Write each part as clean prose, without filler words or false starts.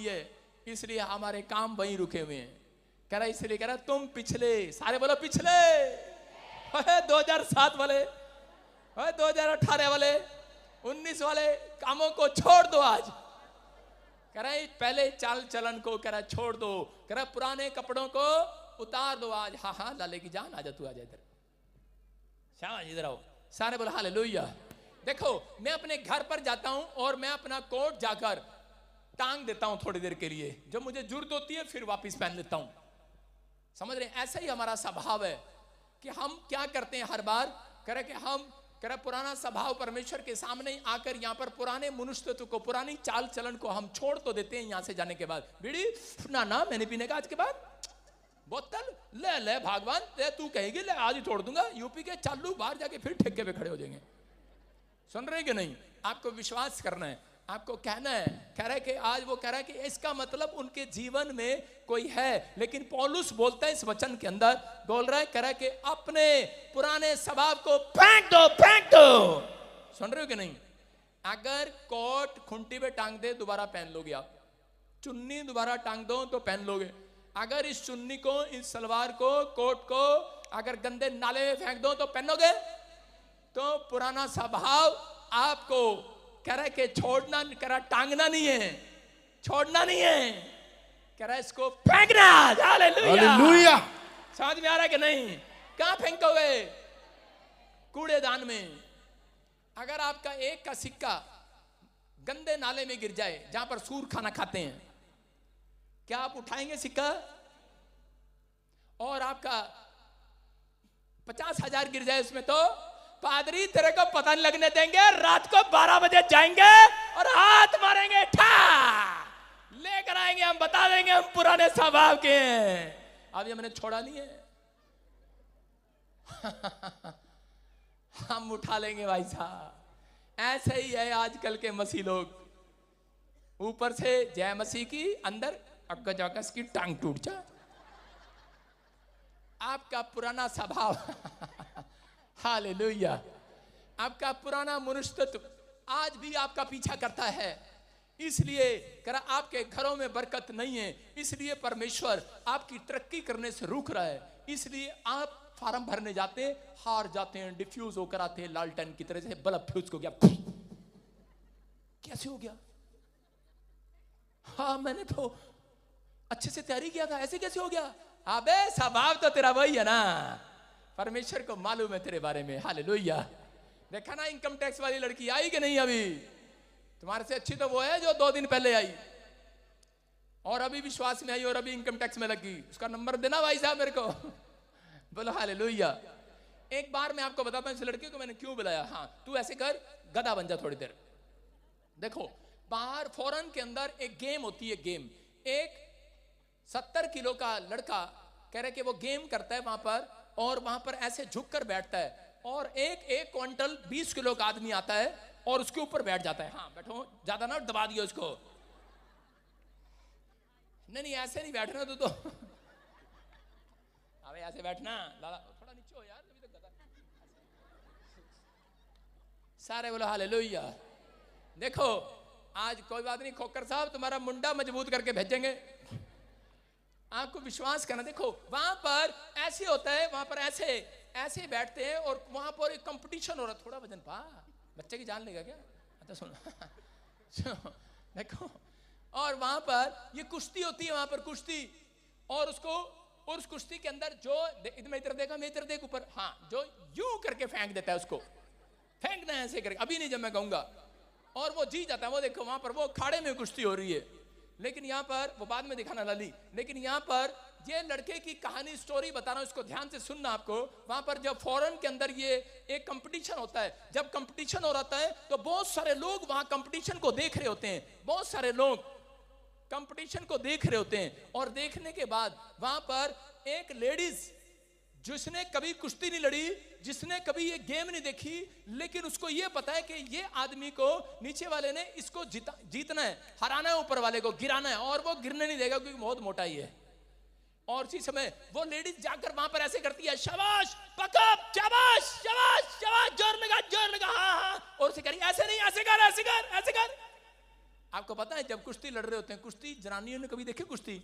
आई है, इसलिए हमारे काम वहीं रुके हुए हैं। कह रहा इसलिए कह रहा तुम पिछले, सारे बोलो पिछले, 2007 वाले, 2018 वाले, 19 वाले कामों को छोड़ दो आज। कह रहा है पहले चाल चलन को कह रहा छोड़ दो, कह रहा पुराने कपड़ों को उतार दो आज। हाँ हाँ लाले की जान, आजा तू, आजा इधर, शाबाश इधर आओ। सारे बोला हालेलुया। देखो मैं अपने घर पर जाता हूं और मैं अपना कोट जाकर टांग देता हूं थोड़ी देर के लिए, जब मुझे जरूरत होती है फिर वापस पहन लेता हूं। समझ रहे? ऐसा ही हमारा स्वभाव है कि हम क्या करते हैं हर बार, करे कि हम करे पुराना स्वभाव परमेश्वर के सामने आकर यहाँ पर पुराने मनुष्यत्व को, पुरानी चाल चलन को हम छोड़ तो देते हैं। यहाँ से जाने के बाद बीड़ी ना मैंने पीने का आज के बाद, बोतल ले ले भगवान ले, तू कहेगी ले आज ही छोड़ दूंगा, यूपी के चालू बाहर जाके फिर ठेके पे खड़े हो जाएंगे। सुन रहे कि नहीं? आपको विश्वास करना है, आपको कहना है। कह रहा है कि आज वो कह रहा है कि इसका मतलब उनके जीवन में कोई है, लेकिन पौलुस बोलता है इस वचन के अंदर, बोल रहा है कह रहा है कि अपने पुराने स्वभाव को फेंक दो, फेंक दो। सुन रहे हो कि नहीं? अगर कोट खूंटी पे टांग दे दोबारा पहन लोगे आप, चुन्नी दोबारा टांग दो तो पहन लोगे। अगर इस चुन्नी को, इस सलवार को, कोट को अगर गंदे नाले में फेंक दो तो पहनोगे? तो पुराना स्वभाव आपको कह रहा है कि छोड़ना, कह रहा टांगना नहीं है, छोड़ना नहीं है, कह रहा है इसको फेंकना। हालेलुया। समझ में आ रहा है कि नहीं? कहां फेंकोगे? कूड़ेदान में। अगर आपका एक का सिक्का गंदे नाले में गिर जाए जहां पर सूर खाना खाते हैं, क्या आप उठाएंगे सिक्का? और आपका 50,000 गिर जाए उसमें, तो पादरी तेरे को पता नहीं लगने देंगे, रात को 12 बजे जाएंगे और हाथ मारेंगे, ठा लेकर आएंगे, हम बता देंगे हम पुराने स्वभाव के हैं, अब ये मैंने छोड़ा नहीं है। हम उठा लेंगे भाई साहब। ऐसे ही है आजकल के मसीह लोग, ऊपर से जय मसीह की, अंदर अक्का जाकस की टांग टूट जा। आपका पुराना स्वभाव हालेलुया, आपका पुराना मनुष्यत्व आज भी आपका पीछा करता है। इसलिए करा आपके घरों में बरकत नहीं है, इसलिए परमेश्वर आपकी तरक्की करने से रुक रहा है। इसलिए आप फार्म भरने जाते, हार जाते हैं, डिफ्यूज होकर आते हैं लालटेन की तरह से। बल्ब फ्यूज हो गया, कैसे हो गया? हाँ मैंने तो अच्छे से तैयारी किया था, ऐसे कैसे हो गया? अबे स्वभाव तो तेरा वही है ना, परमेश्वर को मालूम है तेरे बारे में। हालेलुया। देखा ना इनकम टैक्स वाली लड़की आई कि नहीं? अभी तुम्हारे से अच्छी तो वो है जो 2 दिन पहले आई और अभी विश्वास में आई और अभी इनकम टैक्स में लगी। उसका नंबर देना भाई साहब मेरे को। बोलो हालेलुया। एक बार मैं आपको बताता हूं इस लड़की को मैंने क्यों बुलाया। हाँ तू ऐसे कर, गधा बन जा थोड़ी देर। देखो बाहर फॉरेन के अंदर एक गेम होती है, गेम। एक 70 किलो का लड़का कह रहे कि वो गेम करता है वहां पर, और वहां पर ऐसे झुक कर बैठता है, और एक क्विंटल 20 किलो का आदमी आता है और उसके ऊपर बैठ जाता है। हाँ बैठो, ज्यादा ना दबा दियो उसको। नहीं ऐसे नहीं बैठना तू तो। अबे ऐसे बैठना, थोड़ा नीचे हो यार, अभी तक गधा। सारे बोलो हालेलुया। देखो आज कोई बात नहीं, खोकर साहब तुम्हारा मुंडा मजबूत करके भेजेंगे, आपको विश्वास करना। देखो वहां पर ऐसे होता है, वहां पर ऐसे बैठते हैं और वहां पर एक कंपटीशन हो रहा है। थोड़ा वजन पा, बच्चे की जान लेगा क्या? अच्छा सुनो। देखो और वहां पर ये कुश्ती होती है, वहां पर कुश्ती, और उस कुश्ती के अंदर जो मैं इधर देखा, मैं इधर देख ऊपर, हाँ जो यूं करके फेंक देता है, उसको फेंकना है ऐसे करके, अभी नहीं जब मैं कहूंगा, और वो जीत जाता है। वो देखो वहां पर वो अखाड़े में कुश्ती हो रही है, लेकिन यहाँ पर वो बाद में दिखाना लाली, लेकिन यहाँ पर ये लड़के की कहानी स्टोरी बता रहा हूं, इसको ध्यान से सुनना आपको। वहां पर जब फॉरेन के अंदर ये एक कंपटीशन होता है, जब कंपटीशन हो रहा है तो बहुत सारे लोग वहां कंपटीशन को देख रहे होते हैं, बहुत सारे लोग कंपटीशन को देख रहे होते हैं। और देखने के बाद वहां पर एक लेडीज जिसने कभी कुश्ती नहीं लड़ी, जिसने कभी ये गेम नहीं देखी, लेकिन उसको ये पता है कि ये आदमी को, नीचे वाले ने इसको जीतना है, हराना है, ऊपर वाले को गिराना है, और वो गिरने नहीं देगा क्योंकि बहुत मोटा ही है। और इसी समय वो लेडीज जाकर वहां पर ऐसे करती है, शाबाश पकड़, शाबाश शाबाश शाबाश, जोर लगा, हाँ हाँ, और उसे कह रही ऐसे नहीं, ऐसे कर, ऐसे कर, ऐसे कर। आपको पता है जब कुश्ती लड़ रहे होते हैं, कुश्ती जनानियों ने कभी देखी कुश्ती?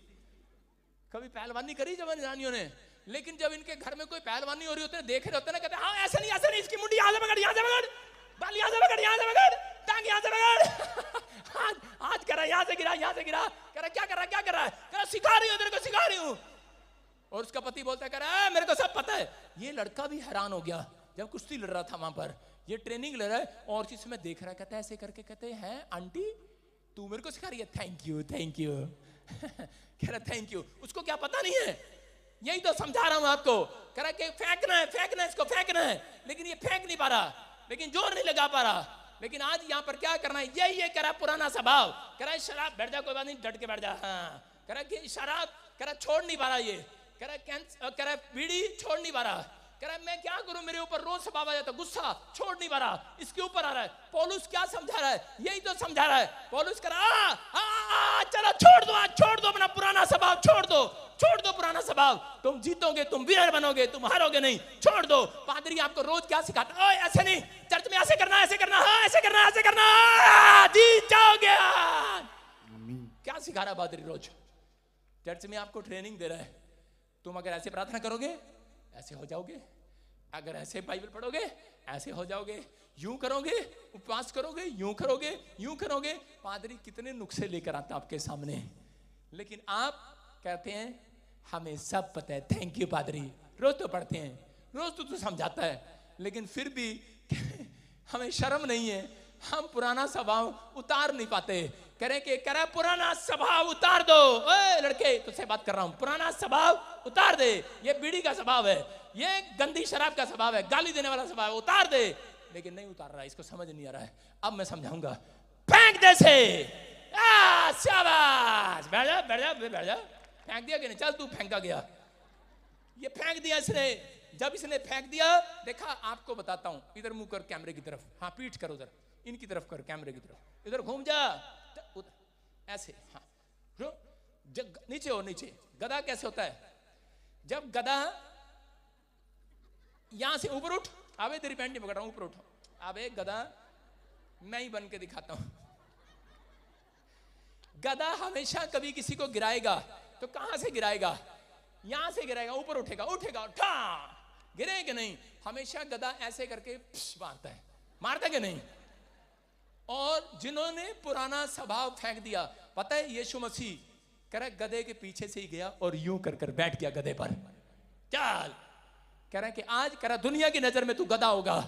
कभी पहलवानी करी जब जनानियों ने? लेकिन जब इनके घर में कोई पहलवानी हो रही होती है, देख रहे होते हैं ना, कहते हैं हाँ ऐसे नहीं, इसकी मुंडी यहाँ से पकड़, यहाँ से पकड़, बाल यहाँ से पकड़, यहाँ से पकड़, टांग यहाँ से पकड़, आज कर रहा है, यहाँ से गिरा, यहाँ से गिरा, कह रहा क्या कर रहा है, क्या कर रहा है, कह रहा सिखा रही हूँ, तेरे को सिखा रही हूँ। और उसका पति बोलता है, कह रहा है मेरे को सब पता है। ये लड़का भी हैरान हो गया जब कुश्ती लड़ रहा था वहां पर, ये ट्रेनिंग ले रहा है और चीज में देख रहा है, कहता है ऐसे करके, कहते हैं आंटी तू मेरे को सिखा रही है? थैंक यू थैंक यू कह रहा थैंक यू। उसको क्या पता नहीं है, यही तो समझा रहा हूं आपको। कह रहा कि फेंकना है इसको, फेंकना है, लेकिन ये फेंक नहीं पा रहा, लेकिन जोर नहीं लगा पा रहा। लेकिन आज यहाँ पर क्या करना है, यही है कह रहा पुराना स्वभाव। कह रहा शराब, बैठ जा, कोई बात नहीं, डट के बैठ जा। हाँ कह रहा कि शराब, कह रहा छोड़ नहीं पा रहा, ये कह रहा बीड़ी छोड़ नहीं पा रहा। कह रहा मैं क्या करूं, मेरे ऊपर रोज स्वभाव आ जाता, गुस्सा छोड़ नहीं पा रहा, इसके ऊपर आ रहा है। पौलुस क्या समझा रहा है, यही तो समझा रहा है। पौलुस कह रहा चलो छोड़ दो, आज छोड़ दो अपना पुराना स्वभाव, छोड़ दो पुराना स्वभाव, तुम जीतोगे, तुम विनर बनोगे, तुम हारोगे नहीं, छोड़ दो। पादरी आपको रोज क्या सिखाता, ओए ऐसे नहीं, चर्च में ऐसे करना, ऐसे करना, हाँ ऐसे करना, ऐसे करना, जीत जाओगे। क्या सिखा रहा है पादरी रोज? चर्च में आपको ट्रेनिंग दे रहा है, तुम अगर ऐसे प्रार्थना करोगे ऐसे हो जाओगे, अगर ऐसे बाइबल पढ़ोगे ऐसे हो जाओगे, यूं करोगे, उपवास करोगे, यूं करोगे, यूं करोगे। पादरी कितने नुस्खे लेकर आता आपके सामने, लेकिन आप कहते हैं हमें सब पता है। थैंक यू पादरी, रोज तो पढ़ते हैं, रोज तो समझाता है, लेकिन फिर भी हमें शर्म नहीं है, हम पुराना स्वभाव उतार नहीं पाते। कह रहे पुराना स्वभाव उतार दो। ओए लड़के, तुझसे बात कर रहा हूं, पुराना स्वभाव उतार दे। ये बीड़ी का स्वभाव है, ये गंदी शराब का स्वभाव है, गाली देने वाला स्वभाव है, उतार दे। लेकिन नहीं उतार रहा है, इसको समझ नहीं आ रहा है। अब मैं समझाऊंगा, फेंक दे से। शाबाश, बैठ जा बैठ जा बैठ जा। फेंक दिया कि नहीं? चल तू फेंका गया, ये फेंक दिया इसने। जब इसने फेंक दिया, देखा आपको बताता हूं, इधर मुंह कर कैमरे की तरफ, हाँ पीठ कर उधर, इनकी तरफ कर, कैमरे की तरफ, इधर घूम जा, ऐसे, हाँ नीचे हो, नीचे। गधा कैसे होता है? जब गधा यहां से ऊपर उठ, अबे तेरी पैंट नहीं पकड़ रहा हूं, ऊपर उठ, अबे गधा मैं ही बन के दिखाता हूं। गधा हमेशा कभी किसी को गिराएगा तो कहां से गिराएगा? यहां से गिराएगा, ऊपर उठेगा, उठेगा, ठा गिरे कि नहीं? हमेशा गधा ऐसे करके मारता है, मारता कि नहीं? और जिन्होंने पुराना स्वभाव फेंक दिया, पता है यीशु मसीह कह रहा गधे के पीछे से ही गया और यूं कर कर बैठ गया गधे पर। चल, कह रहा कि आज कह रहा दुनिया की नजर में तू गधा होगा,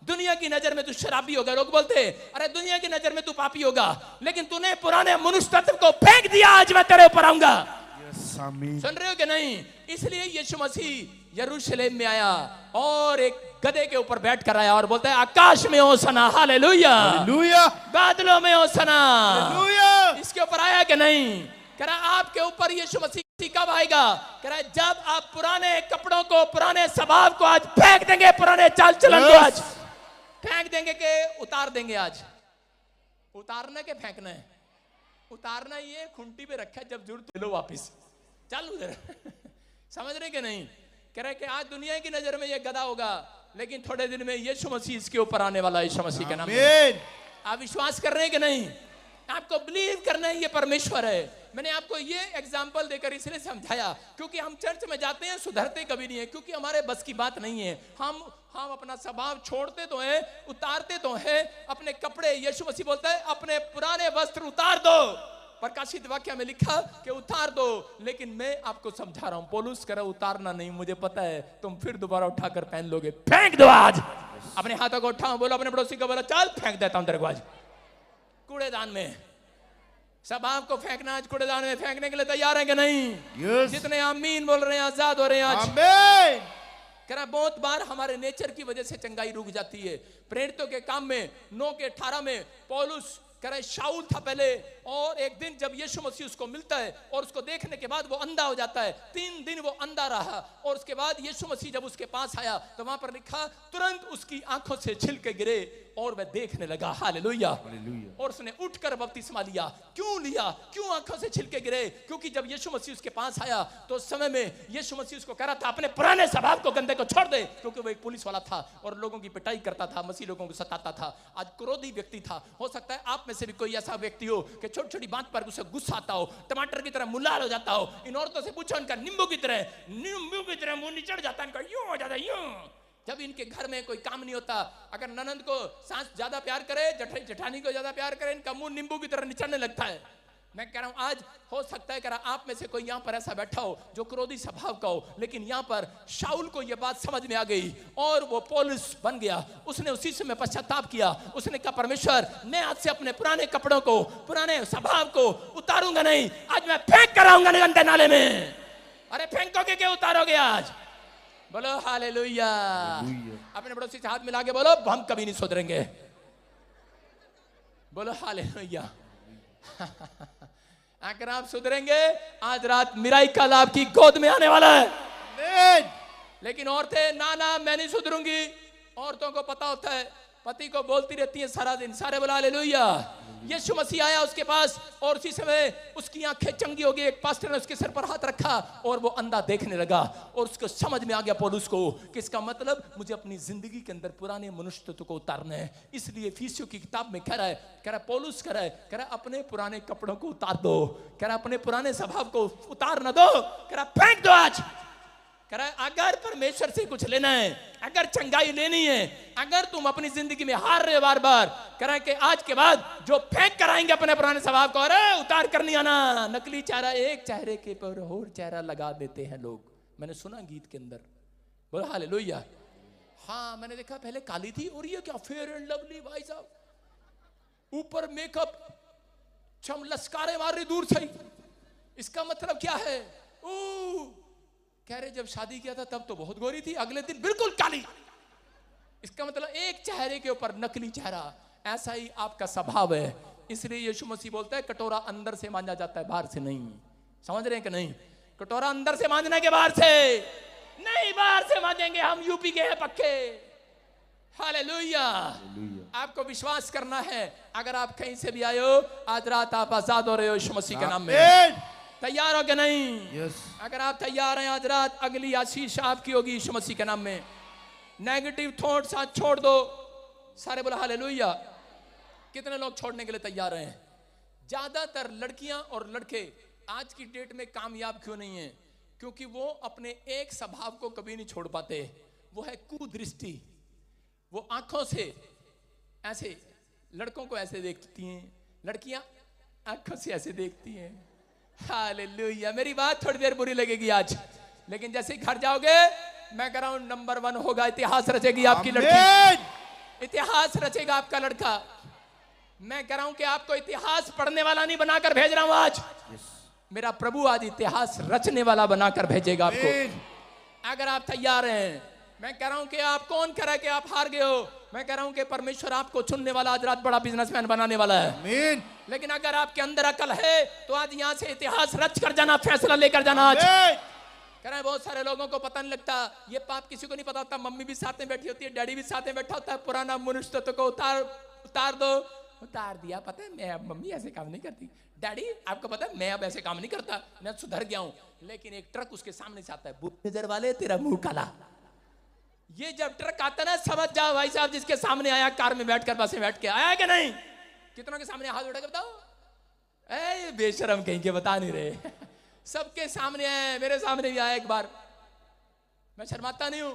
दुनिया की नजर में तू शराबी होगा। लोग बोलते अरे दुनिया की नजर में तू पापी होगा, लेकिन तूने पुराने मनुष्य तत्व को फेंक दिया, आज मैं तेरे ऊपर आऊंगा। सुन रहे हो कि नहीं? इसलिए यीशु मसीह यरूशलेम में आया और एक गधे के ऊपर बैठ कर आया और बोलता है आकाश में होसना, हालेलुया, हालेलुया, बादलों में होसना, हालेलुया। इसके ऊपर आया कि नहीं? कह रहा आपके ऊपर यीशु मसीह कब आएगा? कह रहा जब आप पुराने कपड़ों को, पुराने स्वभाव को आज फेंक देंगे, पुराने चाल चलन को आज फेंक देंगे के उतार देंगे। आज उतारना के फेंकना है? उतारना ये खुंटी पे रखा है, जब जरूरत लो वापिस चल उधर। समझ रहे कि नहीं? कह रहे कि आज दुनिया की नजर में ये गधा होगा, लेकिन थोड़े दिन में यीशु मसीह इसके ऊपर आने वाला है। यीशु मसीह के नाम में आप विश्वास कर रहे हैं कि नहीं? आपको बिलीव करना है, ये परमेश्वर है। मैंने आपको ये एग्जाम्पल देकर इसलिए समझाया क्योंकि हम चर्च में जाते हैं, सुधरते कभी नहीं है, क्योंकि हमारे बस की बात नहीं है। हम अपना स्वभाव छोड़ते तो हैं, उतारते तो हैं अपने कपड़े। यीशु मसीह बोलता है अपने पुराने वस्त्र उतार दो। प्रकाशित वाक्य में लिखा कि उतार दो, लेकिन मैं आपको समझा रहा हूं, पौलुस कह रहा उतारना नहीं, मुझे पता है तुम फिर दोबारा उठाकर पहन लोगे। फेंक दो आज, अपने हाथों को उठाओ, बोलो अपने पड़ोसी को, बोलो चल फेंक देता हूं तेरे को आज कूड़ेदान में। स्वभाव को फेंकना आज कूड़ेदान में फेंकने के लिए तैयार है कि नहीं? जितने आमीन बोल रहे हैं आजाद हो रहे हैं आज। आमीन। कह रहा बहुत बार हमारे नेचर की वजह से चंगाई रुक जाती है। प्रेरितों के काम में 9:18 में पौलुस कह रहा शाऊल था पहले, और एक दिन जब यीशु मसीह उसको मिलता है और उसको देखने के बाद वो अंधा हो जाता है। 3 दिन वो अंधा रहा और उसके बाद यीशु मसीह जब उसके पास आया तो वहां पर लिखा तुरंत उसकी आंखों से छिलके गिरे और वह देखने लगा। हालेलुया। और उसने उठकर बपतिस्मा लिया। क्यों लिया? क्यों आंखों से छिलके गिरे? क्योंकि जब यीशु मसीह उसके पास आया तो उस समय में यीशु मसीह उसको कह रहा था अपने पुराने स्वभाव को, गंदे को छोड़ दे, क्योंकि वो एक पुलिस वाला था और लोगों की पिटाई करता था, मसीह लोगों को सताता था। आज क्रोधी व्यक्ति था। हो सकता है आप में से भी कोई ऐसा व्यक्ति हो कि छोटी छोटी बात पर उसे गुस्सा आता हो, टमाटर की तरह मुलाल हो जाता हो। इन औरतों से पूछो, उनका नींबू की तरह मुंह निचड़ जाता है, इनका यूं हो जाता है, यूं। जब इनके घर में कोई काम नहीं होता, अगर ननंद को सास ज्यादा प्यार करे, जेठानी को ज्यादा प्यार करे, इनका मुंह नींबू की तरह निचड़ने लगता है। मैं कह रहा हूं आज हो सकता है कि आप में से कोई यहां पर ऐसा बैठा हो जो क्रोधी स्वभाव का हो, लेकिन यहां पर शाऊल को यह बात समझ में आ गई और वो पौलुस बन गया। उसने उसी समय पश्चाताप किया। उसने कहा परमेश्वर, मैं आज से अपने पुराने कपड़ों को, पुराने स्वभाव को उतारूंगा नहीं, आज मैं फेंक कर आऊंगा गंदे नाले में। अरे फेंकोगे क्या, उतारोगे आज? बोलो हालेलुया। अपने पड़ोसी से हाथ मिला के बोलो, हम कभी नहीं सुधरेंगे। बोलो हालेलुया। अगर आप सुधरेंगे, आज रात मिराइकल आपकी गोद में आने वाला है। लेकिन औरतें, ना मैं नहीं सुधरूंगी। औरतों को पता होता है, पति को बोलती रहती है सारा दिन। सारे बोला हालेलुया। यीशु मसीह आया उसके पास और उसी समय उसकी आंखें चंगी हो गई। एक पास्टर ने उसके सर पर हाथ रखा और वो अंधा देखने लगा और उसको समझ में आ गया पौलुस को कि इसका मतलब मुझे अपनी जिंदगी के अंदर पुराने मनुष्यत्व को उतारना है। इसलिए इफिसियों की किताब में कह रहा है पौलुस कह रहा है अपने पुराने कपड़ों को उतार दो। कह रहा अपने पुराने स्वभाव को उतार न दो, कह रहा फेंक दो आज। कह रहा है अगर परमेश्वर से कुछ लेना है, अगर चंगाई लेनी है, अगर तुम अपनी जिंदगी में हार रहे हो बार बार, कह रहा है कि आज के बाद जो फेंक कर आएंगे अपने पुराने स्वभाव को, अरे उतार कर नहीं आना। नकली चेहरा, एक चेहरे के पर और चेहरा लगा देते हैं लोग। मैंने सुना गीत के अंदर। बोला हालेलुया। हाँ, मैंने देखा पहले काली थी और ये क्या फेयर एंड लवली भाई साहब, ऊपर मेकअप, चम लस्कारे मार रही दूर से। इसका मतलब क्या है? कह रहे जब शादी किया था तब तो बहुत गोरी थी, अगले दिन बिल्कुल काली। इसका मतलब एक चेहरे के ऊपर नकली चेहरा। ऐसा ही आपका स्वभाव है। इसलिए यीशु मसीह बोलता है कटोरा अंदर से मांजा जाता है, बाहर से नहीं। समझ रहे हैं कि नहीं? कटोरा अंदर से मांजना के बाहर से नहीं, बाहर से मांजेंगे हम। यूपी के हैं पक्के। हालेलुया। आपको विश्वास करना है। अगर आप कहीं से भी आए हो, आज रात आप आजाद हो रहे हो यीशु मसीह के नाम में। तैयार हो कि नहीं? yes. अगर आप तैयार हैं, आज रात अगली आशीष आपकी होगी यीशु मसीह के नाम में। नेगेटिव थॉट्स आज छोड़ दो। सारे बोला हालेलुया। कितने लोग छोड़ने के लिए तैयार हैं? ज्यादातर लड़कियां और लड़के आज की डेट में कामयाब क्यों नहीं है? क्योंकि वो अपने एक स्वभाव को कभी नहीं छोड़ पाते। वो है कुदृष्टि। वो आंखों से ऐसे लड़कों को ऐसे देखती हैं, लड़कियां आंखों से ऐसे देखती हैं। हालेलुया। मेरी बात थोड़ी देर बुरी लगेगी आज, लेकिन जैसे घर जाओगे, मैं कह रहा हूं नंबर 1 होगा। इतिहास रचेगी आपकी लड़की, इतिहास रचेगा आपका लड़का। मैं कह रहा हूं कि आपको इतिहास पढ़ने वाला नहीं बनाकर भेज रहा हूं आज। मेरा प्रभु आज इतिहास रचने वाला बनाकर भेजेगा आपको, अगर आप तैयार हैं। मैं कह रहा हूं कि आप, कौन कह रहा है कि आप हार गए हो? मैं कह रहा हूं कि परमेश्वर आपको चुनने वाला, आज रात बड़ा बिजनेसमैन बनाने वाला है। आमीन। लेकिन अगर आपके अंदर अकल है तो आज यहां से इतिहास रच कर जाना, फैसला लेकर जाना। आज कह रहे हैं बहुत सारे लोगों को पता नहीं लगता, ये पाप किसी को नहीं पता होता। मम्मी भी साथ में बैठी होती है, डैडी भी साथ में बैठा होता है। पुराना मनुष्यत्व को उतार दो। उतार दिया। पता है मैं, मम्मी ऐसे काम नहीं करती, डैडी आपको पता है मैं अब ऐसे काम नहीं करता, मैं सुधर गया हूं। लेकिन एक ट्रक उसके सामने से आता है, बुढ़े नजर वाले तेरा मुंह काला। ये जब ट्रक आता ना, समझ जाओ भाई साहब जिसके सामने आया, कार में बैठकर, बस में बैठ के आया कि नहीं? कितनों के सामने हाथ उठा के बताओ। ए बेशरम कहीं के बता नहीं रहे। सबके सामने आए, मेरे सामने भी आया एक बार। मैं शर्माता नहीं हूं,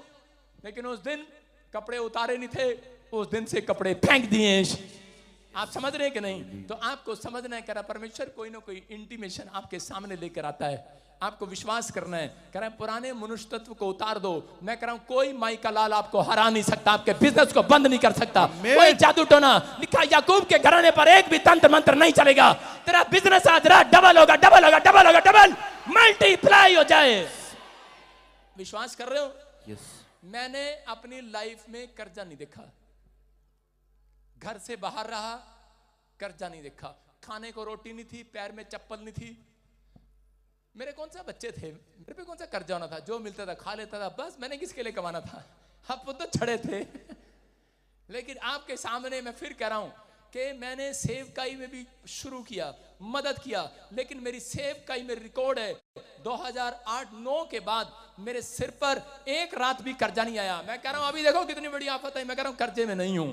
लेकिन उस दिन कपड़े उतारे नहीं थे, उस दिन से कपड़े फेंक दिए। आप समझ रहे हैं कि नहीं? तो आपको समझना है, कह रहा परमेश्वर कोई ना कोई इंटीमेशन आपके सामने लेकर आता है। आपको विश्वास करना है। कह रहा है पुराने मनुष्य तत्व को उतार दो। मैं कह रहा हूं कोई माई का लाल आपको हरा नहीं सकता, आपके बिजनेस को बंद नहीं कर सकता, कोई जादू टोना। लिखा याकूब के घराने पर एक भी तंत्र मंत्र नहीं चलेगा। तेरा बिजनेस आज रात डबल होगा, डबल होगा, डबल होगा, डबल मल्टीप्लाई हो जाए। विश्वास कर रहे हो? yes. मैंने अपनी लाइफ में कर्जा नहीं देखा। घर से बाहर रहा, कर्जा नहीं देखा। खाने को रोटी नहीं थी, पैर में चप्पल नहीं थी। मेरे कौन सा बच्चे थे, मेरे पे कौन सा कर्जा होना था? जो मिलता था खा लेता था, बस। मैंने किसके लिए कमाना था? आप तो छड़े थे। लेकिन आपके सामने मैं फिर कह रहा हूं कि मैंने सेवकाई में भी शुरू किया, मदद किया, लेकिन मेरी सेवकाई में रिकॉर्ड है 2008-9 के बाद मेरे सिर पर एक रात भी कर्जा नहीं आया। मैं कह रहा हूं अभी देखो कितनी बड़ी आफत है, मैं कह रहा हूं कर्जे में नहीं हूं,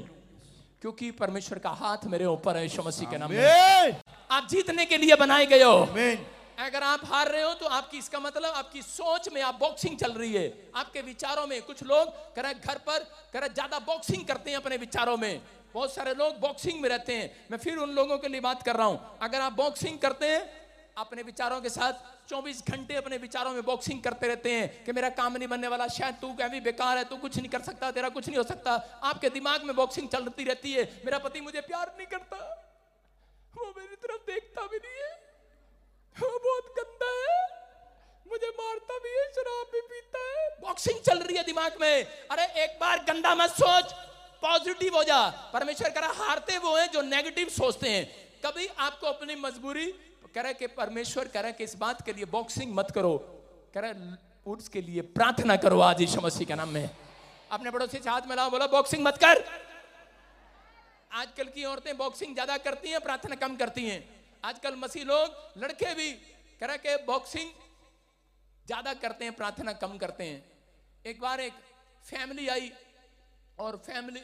क्योंकि परमेश्वर का हाथ मेरे ऊपर है यीशु मसीह के नाम में। आप जीतने के लिए बनाए गए हो। अगर आप हार रहे हो तो आपकी, इसका मतलब आपकी सोच में आप बॉक्सिंग चल रही है, आपके विचारों में। कुछ लोग कह घर पर कह ज्यादा बॉक्सिंग करते हैं अपने विचारों में, बहुत सारे लोग बॉक्सिंग में रहते हैं। मैं फिर उन लोगों के लिए बात कर रहा हूं, अगर आप बॉक्सिंग करते हैं अपने विचारों के साथ, 24 घंटे अपने विचारों में बॉक्सिंग करते रहते हैं कि मेरा काम नहीं बनने वाला, शायद तू कभी बेकार है, तू कुछ नहीं कर सकता, तेरा कुछ नहीं हो सकता, आपके दिमाग में बॉक्सिंग चलती रहती है। मेरा पति मुझे प्यार नहीं करता, वो मेरी तरफ देखता भी नहीं है, वो बहुत गंदा है, मुझे मारता भी है, शराब भी पीता है। बॉक्सिंग चल रही है दिमाग में। अरे एक बार गंदा मत सोच, पॉजिटिव हो जा। परमेश्वर कह रहा हारते वो हैं जो नेगेटिव सोचते हैं। कभी आपको अपनी मजबूरी कह रहा है कि परमेश्वर कह रहा है कि इस बात के लिए बॉक्सिंग मत करो, कह रहा है उसके लिए प्रार्थना करो आज यीशु मसीह के नाम में। अपने पड़ोसी से हाथ मिलाओ, बोलो बॉक्सिंग मत कर। आजकल की औरतें बॉक्सिंग ज्यादा करती हैं, प्रार्थना कम करती हैं। आजकल मसीह लोग, लड़के भी कह रहा कि बॉक्सिंग ज्यादा करते हैं, प्रार्थना कम करते हैं। एक बार एक फैमिली आई और फैमिली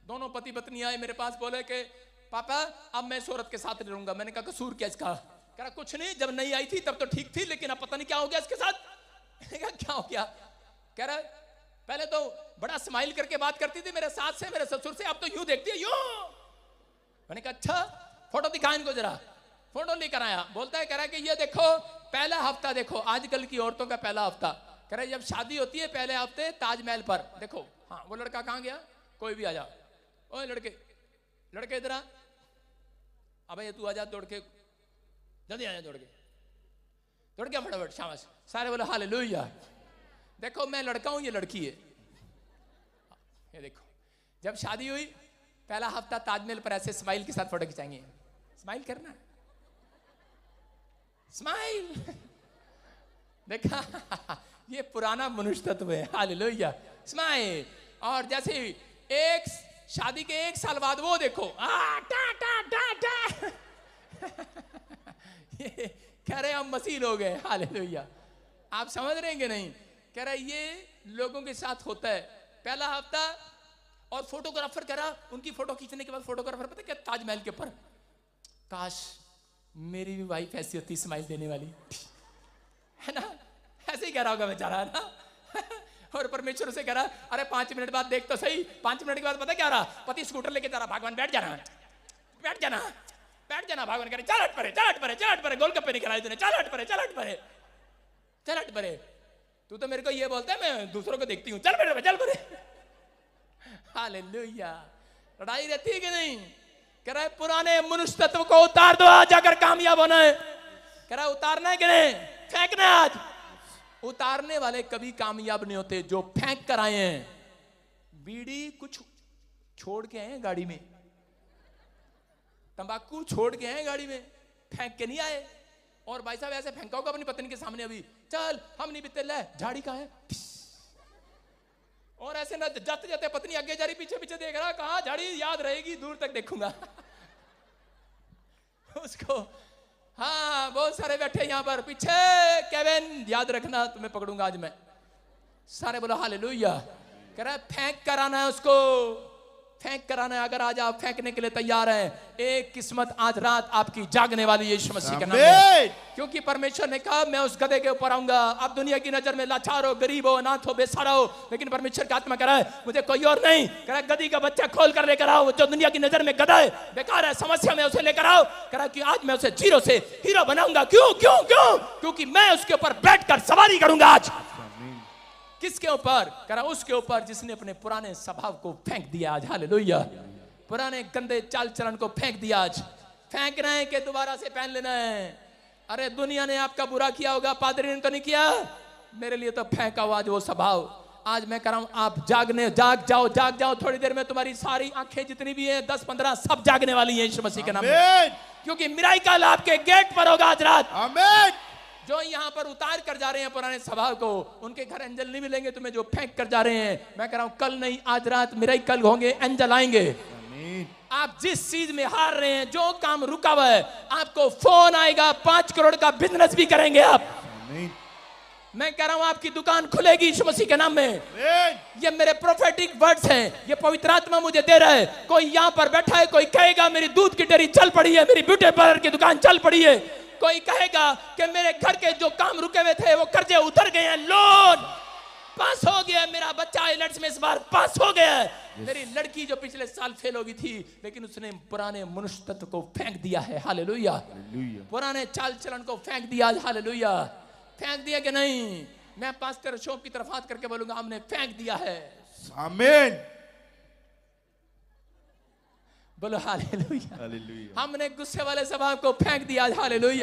दोनों पति पत्नी आए मेरे पास, बोले कि पापा अब मैं इस औरत के साथ रहूंगा। मैंने कहा कसूर क्या इसका? कह रहा कुछ नहीं, जब नहीं आई थी तब तो ठीक थी, लेकिन अब पता नहीं क्या हो गया इसके साथ। मैंने कहा क्या हो गया? कह रहा पहले तो बड़ा स्माइल करके बात करती थी मेरे सास से, मेरे ससुर से, अब तो यूं देखती है यूं। मैंने कहा अच्छा, फोटो दिखा इनको जरा। फोटो लेकर आया, बोलता है कह रहा है कि ये देखो पहला हफ्ता देखो, आजकल की औरतों का पहला हफ्ता। कह रहा है जब शादी होती है पहले हफ्ते ताजमहल पर देखो। हाँ वो लड़का कहाँ गया? कोई भी आ जा, ओए लड़के, लड़के इधर आ, अबे तू आ जा, दौड़ के जल्दी आ जा, दौड़ के फटाफट, शाबाश। सारे बोले हालेलुया। देखो मैं लड़का हूं, ये लड़की है। ये देखो जब शादी हुई पहला हफ्ता ताजमहल पर ऐसे स्माइल के साथ फोटो खिंचाएंगे। स्माइल करना, स्माइल। देखा ये पुराना मनुष्य तत्व है, हालेलुया, स्माइल। और जैसे एक शादी के 1 साल बाद वो देखो टा टा टा टा। ये कह रहे हम मसीह लोग हैं, हालेलुया। आप समझ रहे हैं कि नहीं? कह रहा ये लोगों के साथ होता है पहला हफ्ता। और फोटोग्राफर कह रहा उनकी फोटो खींचने के बाद फोटोग्राफर पता क्या, ताजमहल के ऊपर, काश मेरी भी वाइफ ऐसी होती स्माइल देने वाली, है ना? ऐसे ही कह रहा होगा बेचारा, है ना? और परमेश्वर से कह रहा अरे 5 मिनट बाद देख तो सही। 5 मिनट के बाद पता क्या रहा? पति स्कूटर लेके जा रहा, भगवान बैठ जाना, बैठ जाना, बैठ जाना। भगवान कह रहे चल हट परे, चल हट परे, चल हट परे, गोलगप्पे नहीं खिलाए तूने, चल हट परे, चल हट परे, चल हट परे। तू तो मेरे को ये बोलता है, मैं दूसरों को देखती हूँ, चल परे, चल परे। हालेलुया। लड़ाई रहती है कि नहीं? कह रहा है पुराने मनुष्य तत्व को उतार दो आज अगर कामयाब होना है। कह रहा है उतारना है कि नहीं? फेंकना है आज। उतारने वाले कभी कामयाब नहीं होते, जो फेंक कर आए हैं। बीड़ी कुछ छोड़ के आए हैं गाड़ी में, तंबाकू छोड़ के आए गाड़ी में, फेंक के नहीं आए। और भाई साहब ऐसे फेंका होगा अपनी पत्नी के सामने, अभी चल हम नहीं पीते, ले झाड़ी कहाँ है? और ऐसे ना जाते जाते पत्नी आगे जा रही, पीछे पीछे देख रहा, कहाँ झाड़ी याद रहेगी, दूर तक देखूंगा। उसको हाँ बहुत सारे बैठे यहाँ पर पीछे, केविन याद रखना तुम्हें पकड़ूंगा आज मैं। सारे बोलो हालेलुया। कह रहा है फेंक कर आना है उसको, फेंक कर आना है। अगर आज आप फेंकने के लिए तैयार हैं, एक किस्मत आज रात आपकी जागने वाली है यीशु मसीह के नाम में। क्योंकि परमेश्वर ने कहा मैं उस गधे के ऊपर आऊंगा। आप दुनिया की नजर में लाचार हो, गरीब हो, अनाथ हो, बेसहारा हो, लेकिन परमेश्वर का आत्मा कह रहा है मुझे कोई और नहीं। कह रहा है गधी का बच्चा खोल कर लेकर आओ, जो दुनिया की नजर में गधा है, बेकार है, समस्या में, उसे लेकर आओ। कह रहा है कि आज मैं उसे जीरो से हीरो बनाऊंगा। क्यों क्यों क्यों? क्योंकि मैं उसके ऊपर बैठकर सवारी करूंगा आज। किसके ऊपर? कह रहा उसके ऊपर जिसने अपने पुराने स्वभाव को फेंक दिया आज। हालेलुया। पुराने गंदे चाल चलन को फेंक दिया आज। फेंक रहे हैं कि दोबारा से पहन लेना है। अरे दुनिया ने आपका बुरा किया होगा, पादरी ने तो नहीं किया, मेरे लिए तो फेंका हुआ आज वो स्वभाव। आज मैं कह रहा हूं आप जाग जाओ। थोड़ी देर में तुम्हारी सारी आंखें जितनी भी है 10-15 सब जागने वाली है यीशु मसीह के नाम में। क्योंकि मिराकल आपके गेट पर होगा आज रात। आमीन। जो यहाँ पर उतार कर जा रहे हैं पुराने स्वभाव को, उनके घर एंजल नहीं मिलेंगे तुम्हें जो फेंक कर जा रहे हैं। मैं कह रहा हूं कल नहीं, आज रात मेरा ही कल होंगे, एंजल आएंगे। आप जिस चीज में हार रहे हैं, जो काम रुका हुआ है, आपको फोन आएगा, 5 करोड़ का बिजनेस भी करेंगे आप। मैं कह रहा हूं आपकी दुकान खुलेगी यीशु मसीह के नाम में। ये मेरे प्रोफेटिक वर्ड्स हैं, ये पवित्र आत्मा मुझे दे रहा है। कोई यहां पर बैठा है, कोई कहेगा मेरी दूध की डेयरी चल पड़ी है, मेरी ब्यूटी पार्लर की दुकान चल पड़ी है। कोई कहेगा कि मेरे घर के जो काम रुके हुए थे वो कर्जे उतर गए हैं, लोन पास हो गया, मेरा बच्चा आइलेट्स में इस बार पास हो गया है। मेरी लड़की जो पिछले साल फेल हो गई थी, लेकिन उसने पुराने मनुष्य तत्व को फेंक दिया है। हालेलुया। पुराने चाल चलन को फेंक दिया। हालेलुया। फेंक दिया कि नहीं? मैं पास्टर अशोक की तरफ हाथ करके बोलूंगा, हमने फेंक दिया है। आमीन। बोलो हालेलुया। हमने गुस्से वाले स्वभाव को फेंक दिया। हालेलुया।